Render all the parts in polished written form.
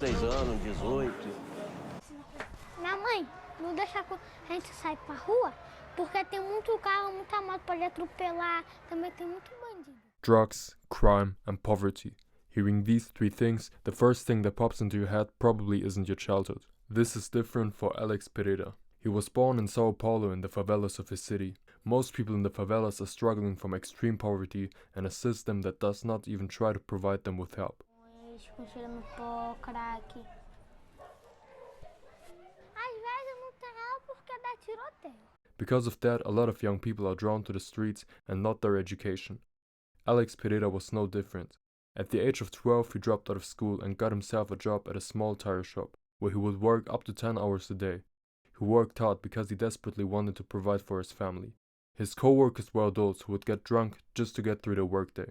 16 anos, 18. Minha mãe não deixa a gente sair pra rua porque tem muito carro, muita moto pode atropelar, também tem muito bandido. Drugs, crime, and poverty. Hearing these three things, the first thing that pops into your head probably isn't your childhood. This is different for Alex Pereira. He was born in Sao Paulo in the favelas of his city. Most people in the favelas are struggling from extreme poverty and a system that does not even try to provide them with help. Because of that, a lot of young people are drawn to the streets and not their education. Alex Pereira was no different. At the age of 12, he dropped out of school and got himself a job at a small tire shop, where he would work up to 10 hours a day. He worked hard because he desperately wanted to provide for his family. His co-workers were adults who would get drunk just to get through their workday.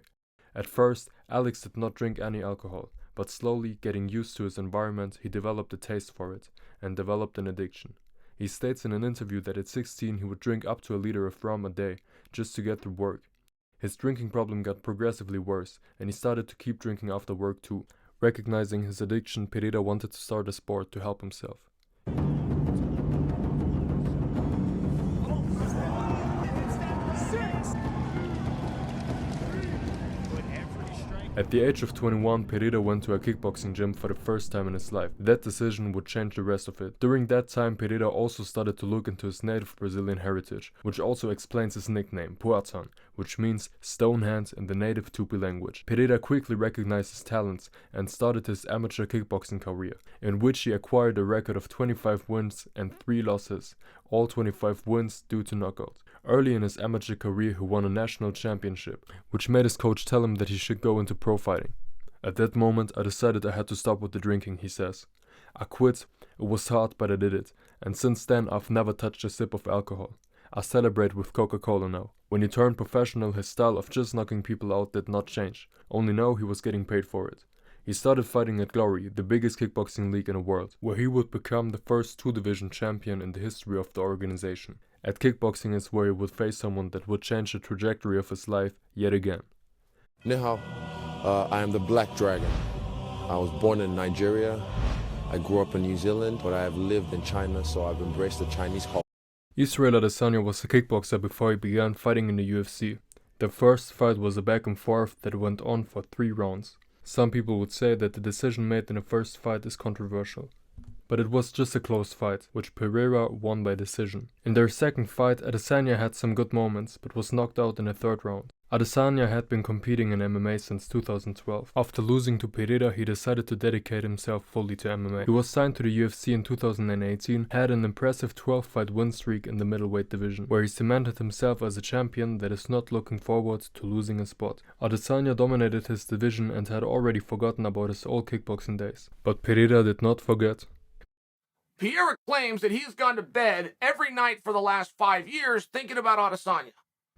At first, Alex did not drink any alcohol, but slowly, getting used to his environment, he developed a taste for it, and developed an addiction. He states in an interview that at 16 he would drink up to a liter of rum a day, just to get through work. His drinking problem got progressively worse, and he started to keep drinking after work too. Recognizing his addiction, Pereira wanted to start a sport to help himself. At the age of 21, Pereira went to a kickboxing gym for the first time in his life. That decision would change the rest of it. During that time, Pereira also started to look into his native Brazilian heritage, which also explains his nickname, Poatan, which means stone hand in the native Tupi language. Pereira quickly recognized his talents and started his amateur kickboxing career, in which he acquired a record of 25 wins and 3 losses, all 25 wins due to knockout. Early in his amateur career, he won a national championship, which made his coach tell him that he should go into pro fighting. At that moment, I decided I had to stop with the drinking, he says. I quit, it was hard, but I did it, and since then I've never touched a sip of alcohol. I celebrate with Coca-Cola now. When he turned professional, his style of just knocking people out did not change, only now he was getting paid for it. He started fighting at Glory, the biggest kickboxing league in the world, where he would become the first 2-division champion in the history of the organization. At kickboxing is where he would face someone that would change the trajectory of his life yet again. Ni hao, I am the Black Dragon. I was born in Nigeria. I grew up in New Zealand, but I have lived in China, so I've embraced the Chinese culture. Israel Adesanya was a kickboxer before he began fighting in the UFC. The first fight was a back and forth that went on for 3 rounds. Some people would say that the decision made in the first fight is controversial. But it was just a close fight, which Pereira won by decision. In their second fight, Adesanya had some good moments, but was knocked out in the 3rd round. Adesanya had been competing in MMA since 2012. After losing to Pereira, he decided to dedicate himself fully to MMA. He was signed to the UFC in 2018, had an impressive 12-fight win streak in the middleweight division, where he cemented himself as a champion that is not looking forward to losing a spot. Adesanya dominated his division and had already forgotten about his old kickboxing days. But Pereira did not forget. Pereira claims that he's gone to bed every night for the last 5 years thinking about Adesanya.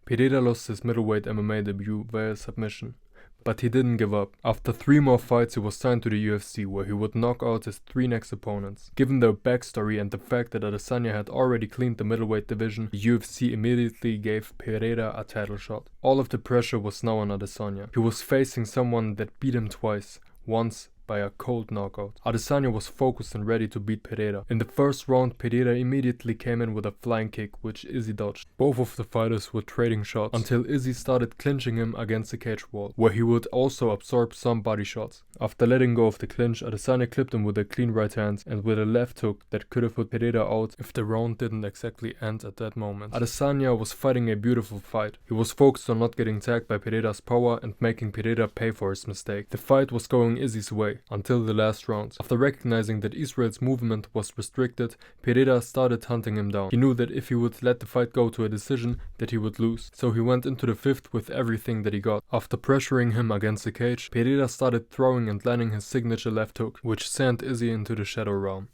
Pereira lost his middleweight MMA debut via submission, but he didn't give up. After 3 more fights, he was signed to the UFC, where he would knock out his 3 next opponents. Given their backstory and the fact that Adesanya had already cleaned the middleweight division, the UFC immediately gave Pereira a title shot. All of the pressure was now on Adesanya. He was facing someone that beat him twice, once by a cold knockout. Adesanya was focused and ready to beat Pereira. In the first round, Pereira immediately came in with a flying kick, which Izzy dodged. Both of the fighters were trading shots, until Izzy started clinching him against the cage wall, where he would also absorb some body shots. After letting go of the clinch, Adesanya clipped him with a clean right hand and with a left hook that could have put Pereira out if the round didn't exactly end at that moment. Adesanya was fighting a beautiful fight. He was focused on not getting tagged by Pereira's power and making Pereira pay for his mistake. The fight was going Izzy's way until the last round. After recognizing that Israel's movement was restricted, Pereira started hunting him down. He knew that if he would let the fight go to a decision, that he would lose. So he went into the 5th with everything that he got. After pressuring him against the cage, Pereira started throwing and landing his signature left hook, which sent Izzy into the shadow realm.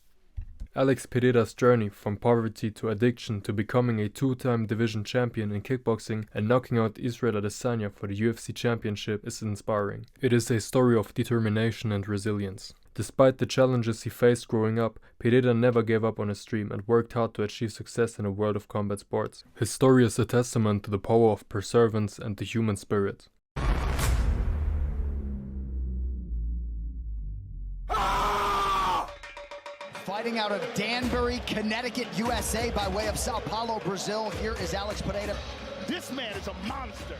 Alex Pereira's journey from poverty to addiction to becoming a 2-time division champion in kickboxing and knocking out Israel Adesanya for the UFC championship is inspiring. It is a story of determination and resilience. Despite the challenges he faced growing up, Pereira never gave up on his dream and worked hard to achieve success in the world of combat sports. His story is a testament to the power of perseverance and the human spirit. Fighting out of Danbury, Connecticut, USA by way of Sao Paulo, Brazil. Here is Alex Pereira. This man is a monster.